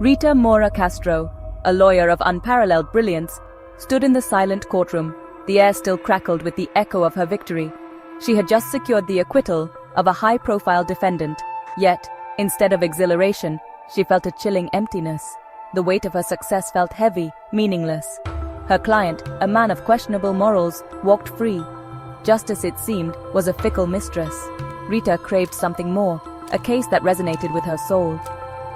Rita Mora Castro, a lawyer of unparalleled brilliance, stood in the silent courtroom. The air still crackled with the echo of her victory. She had just secured the acquittal of a high-profile defendant. Yet, instead of exhilaration, she felt a chilling emptiness. The weight of her success felt heavy, meaningless. Her client, a man of questionable morals, walked free. Justice, it seemed, was a fickle mistress. Rita craved something more, a case that resonated with her soul.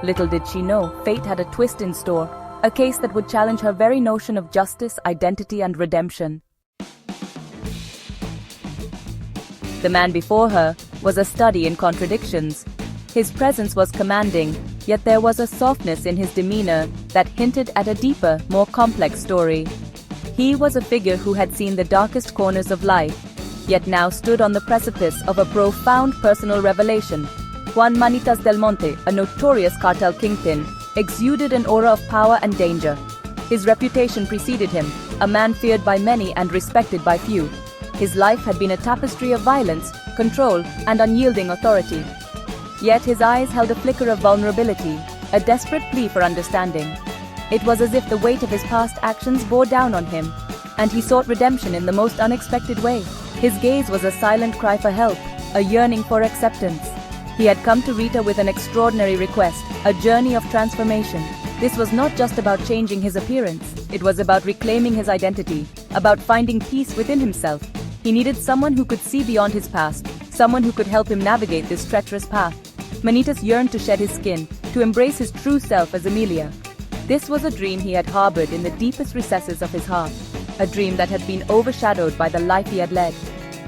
Little did she know, fate had a twist in store, a case that would challenge her very notion of justice, identity, and redemption. The man before her was a study in contradictions. His presence was commanding, yet there was a softness in his demeanor that hinted at a deeper, more complex story. He was a figure who had seen the darkest corners of life, yet now stood on the precipice of a profound personal revelation. Juan Manitas del Monte, a notorious cartel kingpin, exuded an aura of power and danger. His reputation preceded him, a man feared by many and respected by few. His life had been a tapestry of violence, control, and unyielding authority. Yet his eyes held a flicker of vulnerability, a desperate plea for understanding. It was as if the weight of his past actions bore down on him, and he sought redemption in the most unexpected way. His gaze was a silent cry for help, a yearning for acceptance. He had come to Rita with an extraordinary request, a journey of transformation. This was not just about changing his appearance, it was about reclaiming his identity, about finding peace within himself. He needed someone who could see beyond his past, someone who could help him navigate this treacherous path. Manitas yearned to shed his skin, to embrace his true self as Emilia. This was a dream he had harbored in the deepest recesses of his heart, a dream that had been overshadowed by the life he had led.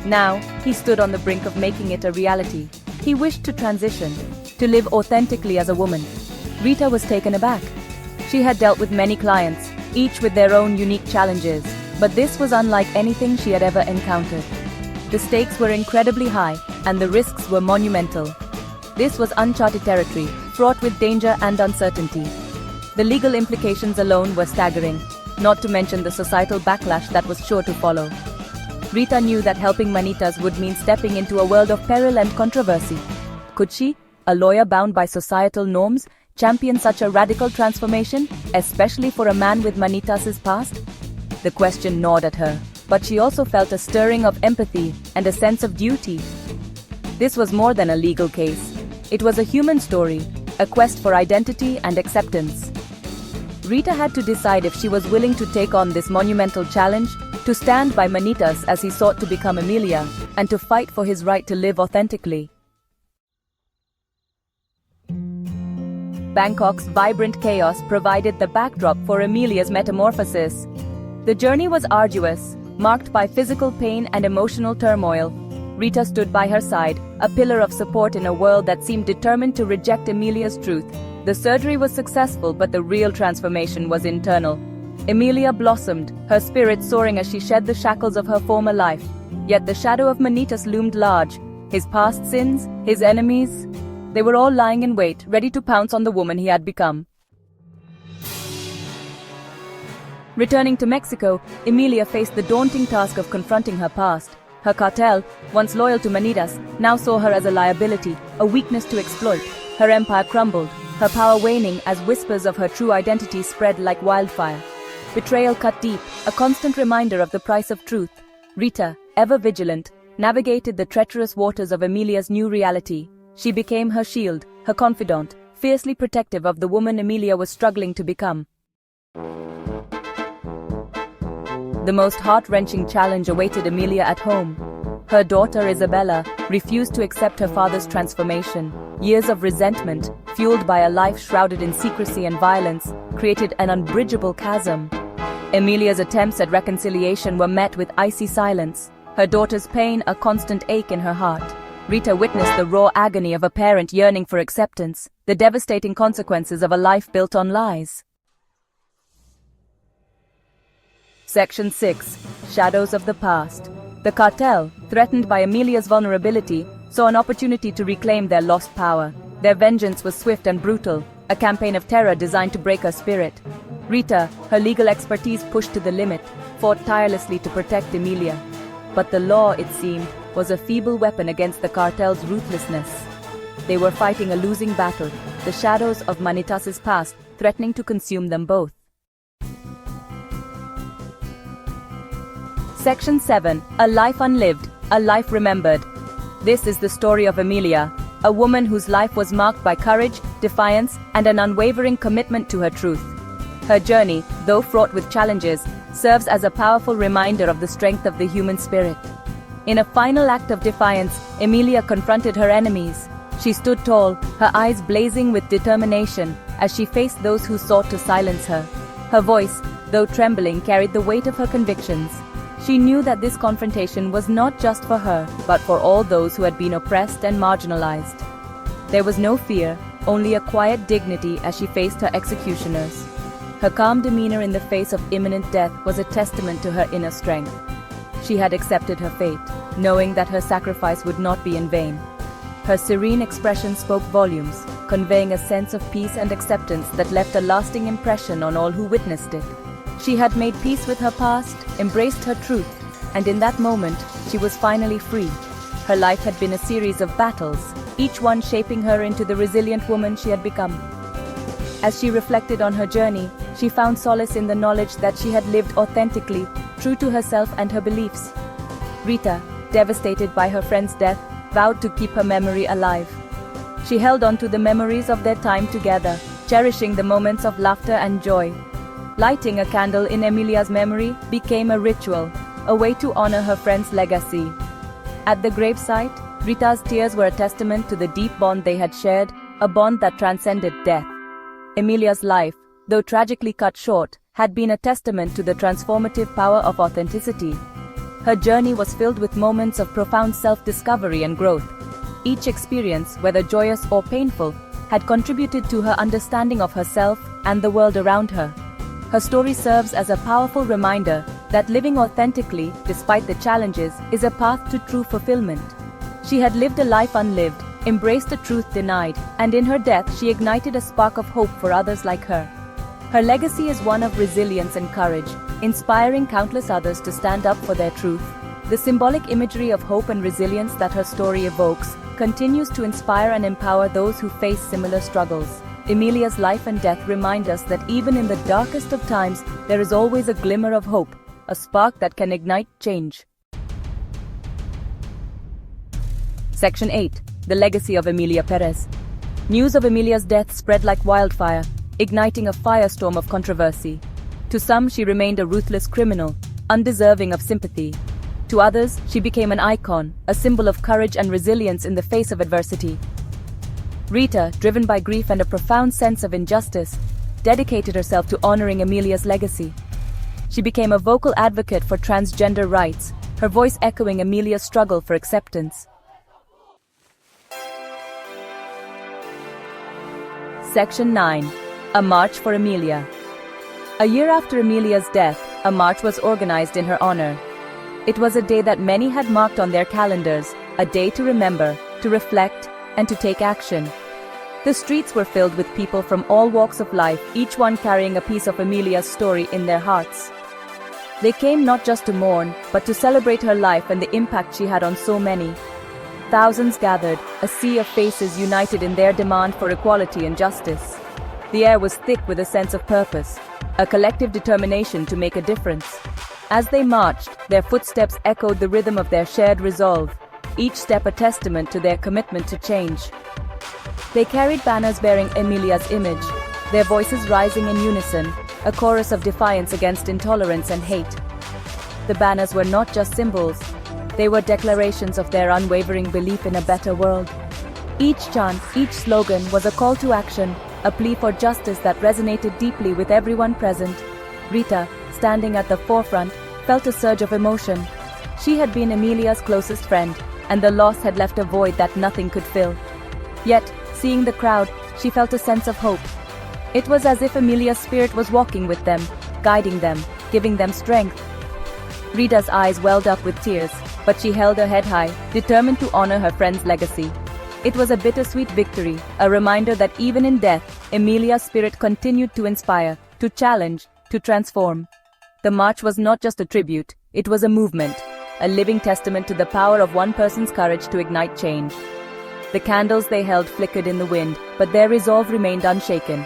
Now, he stood on the brink of making it a reality. He wished to transition, to live authentically as a woman. Rita was taken aback. She had dealt with many clients, each with their own unique challenges, but this was unlike anything she had ever encountered. The stakes were incredibly high, and the risks were monumental. This was uncharted territory, fraught with danger and uncertainty. The legal implications alone were staggering, not to mention the societal backlash that was sure to follow. Rita knew that helping Manitas would mean stepping into a world of peril and controversy. Could she, a lawyer bound by societal norms, champion such a radical transformation, especially for a man with Manitas' past? The question gnawed at her, but she also felt a stirring of empathy and a sense of duty. This was more than a legal case. It was a human story, a quest for identity and acceptance. Rita had to decide if she was willing to take on this monumental challenge, to stand by Manitas as he sought to become Emilia, and to fight for his right to live authentically. Bangkok's vibrant chaos provided the backdrop for Emilia's metamorphosis. The journey was arduous, marked by physical pain and emotional turmoil. Rita stood by her side, a pillar of support in a world that seemed determined to reject Emilia's truth. The surgery was successful, but the real transformation was internal. Emilia blossomed, her spirit soaring as she shed the shackles of her former life. Yet the shadow of Manitas loomed large. His past sins, his enemies, they were all lying in wait, ready to pounce on the woman he had become. Returning to Mexico, Emilia faced the daunting task of confronting her past. Her cartel, once loyal to Manitas, now saw her as a liability, a weakness to exploit. Her empire crumbled, her power waning as whispers of her true identity spread like wildfire. Betrayal cut deep, a constant reminder of the price of truth. Rita, ever vigilant, navigated the treacherous waters of Emilia's new reality. She became her shield, her confidant, fiercely protective of the woman Emilia was struggling to become. The most heart-wrenching challenge awaited Emilia at home. Her daughter Isabella refused to accept her father's transformation. Years of resentment, fueled by a life shrouded in secrecy and violence, created an unbridgeable chasm. Emilia's attempts at reconciliation were met with icy silence, her daughter's pain a constant ache in her heart. Rita witnessed the raw agony of a parent yearning for acceptance, the devastating consequences of a life built on lies. Section 6. Shadows of the Past. The cartel, threatened by Emilia's vulnerability, saw an opportunity to reclaim their lost power. Their vengeance was swift and brutal, a campaign of terror designed to break her spirit. Rita, her legal expertise pushed to the limit, fought tirelessly to protect Emilia. But the law, it seemed, was a feeble weapon against the cartel's ruthlessness. They were fighting a losing battle, the shadows of Manitas's past, threatening to consume them both. Section 7. A life unlived, a life remembered. This is the story of Emilia, a woman whose life was marked by courage, defiance, and an unwavering commitment to her truth. Her journey, though fraught with challenges, serves as a powerful reminder of the strength of the human spirit. In a final act of defiance, Emilia confronted her enemies. She stood tall, her eyes blazing with determination, as she faced those who sought to silence her. Her voice, though trembling, carried the weight of her convictions. She knew that this confrontation was not just for her, but for all those who had been oppressed and marginalized. There was no fear, only a quiet dignity as she faced her executioners. Her calm demeanor in the face of imminent death was a testament to her inner strength. She had accepted her fate, knowing that her sacrifice would not be in vain. Her serene expression spoke volumes, conveying a sense of peace and acceptance that left a lasting impression on all who witnessed it. She had made peace with her past, embraced her truth, and in that moment, she was finally free. Her life had been a series of battles, each one shaping her into the resilient woman she had become. As she reflected on her journey, she found solace in the knowledge that she had lived authentically, true to herself and her beliefs. Rita, devastated by her friend's death, vowed to keep her memory alive. She held on to the memories of their time together, cherishing the moments of laughter and joy. Lighting a candle in Emilia's memory became a ritual, a way to honor her friend's legacy. At the gravesite, Rita's tears were a testament to the deep bond they had shared, a bond that transcended death. Emilia's life, though tragically cut short, had been a testament to the transformative power of authenticity. Her journey was filled with moments of profound self-discovery and growth. Each experience, whether joyous or painful, had contributed to her understanding of herself and the world around her. Her story serves as a powerful reminder that living authentically, despite the challenges, is a path to true fulfillment. She had lived a life unlived, embraced a truth denied, and in her death she ignited a spark of hope for others like her. Her legacy is one of resilience and courage, inspiring countless others to stand up for their truth. The symbolic imagery of hope and resilience that her story evokes continues to inspire and empower those who face similar struggles. Emilia's life and death remind us that even in the darkest of times, there is always a glimmer of hope, a spark that can ignite change. Section 8. The Legacy of Emilia Pérez. News of Emilia's death spread like wildfire, igniting a firestorm of controversy. To some, she remained a ruthless criminal, undeserving of sympathy. To others, she became an icon, a symbol of courage and resilience in the face of adversity. Rita, driven by grief and a profound sense of injustice, dedicated herself to honoring Emilia's legacy. She became a vocal advocate for transgender rights, her voice echoing Emilia's struggle for acceptance. Section 9. A March for Emilia. A year after Emilia's death, a march was organized in her honor. It was a day that many had marked on their calendars, a day to remember, to reflect, and to take action. The streets were filled with people from all walks of life, each one carrying a piece of Emilia's story in their hearts. They came not just to mourn, but to celebrate her life and the impact she had on so many. Thousands gathered, a sea of faces united in their demand for equality and justice. The air was thick with a sense of purpose, a collective determination to make a difference. As they marched, their footsteps echoed the rhythm of their shared resolve, each step a testament to their commitment to change. They carried banners bearing Emilia's image, their voices rising in unison, a chorus of defiance against intolerance and hate. The banners were not just symbols, they were declarations of their unwavering belief in a better world. Each chant, each slogan was a call to action, a plea for justice that resonated deeply with everyone present. Rita, standing at the forefront, felt a surge of emotion. She had been Emilia's closest friend, and the loss had left a void that nothing could fill. Yet, seeing the crowd, she felt a sense of hope. It was as if Emilia's spirit was walking with them, guiding them, giving them strength. Rita's eyes welled up with tears, but she held her head high, determined to honor her friend's legacy. It was a bittersweet victory, a reminder that even in death, Emilia's spirit continued to inspire, to challenge, to transform. The march was not just a tribute, it was a movement, a living testament to the power of one person's courage to ignite change. The candles they held flickered in the wind, but their resolve remained unshaken.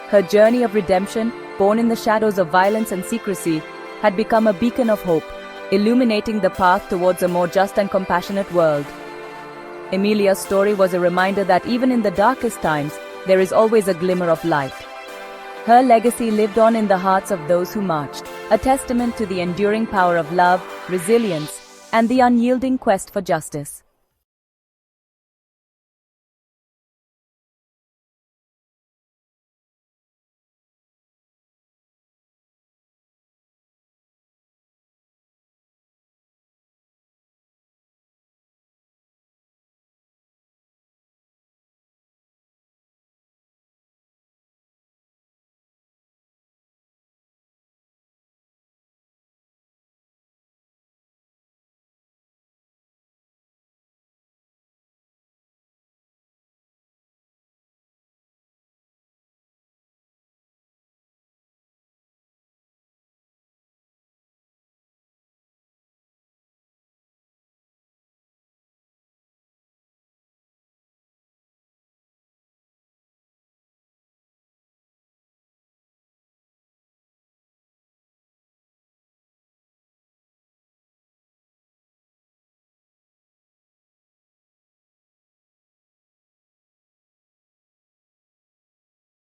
Her journey of redemption, born in the shadows of violence and secrecy, had become a beacon of hope, illuminating the path towards a more just and compassionate world. Emilia's story was a reminder that even in the darkest times, there is always a glimmer of light. Her legacy lived on in the hearts of those who marched, a testament to the enduring power of love, resilience, and the unyielding quest for justice.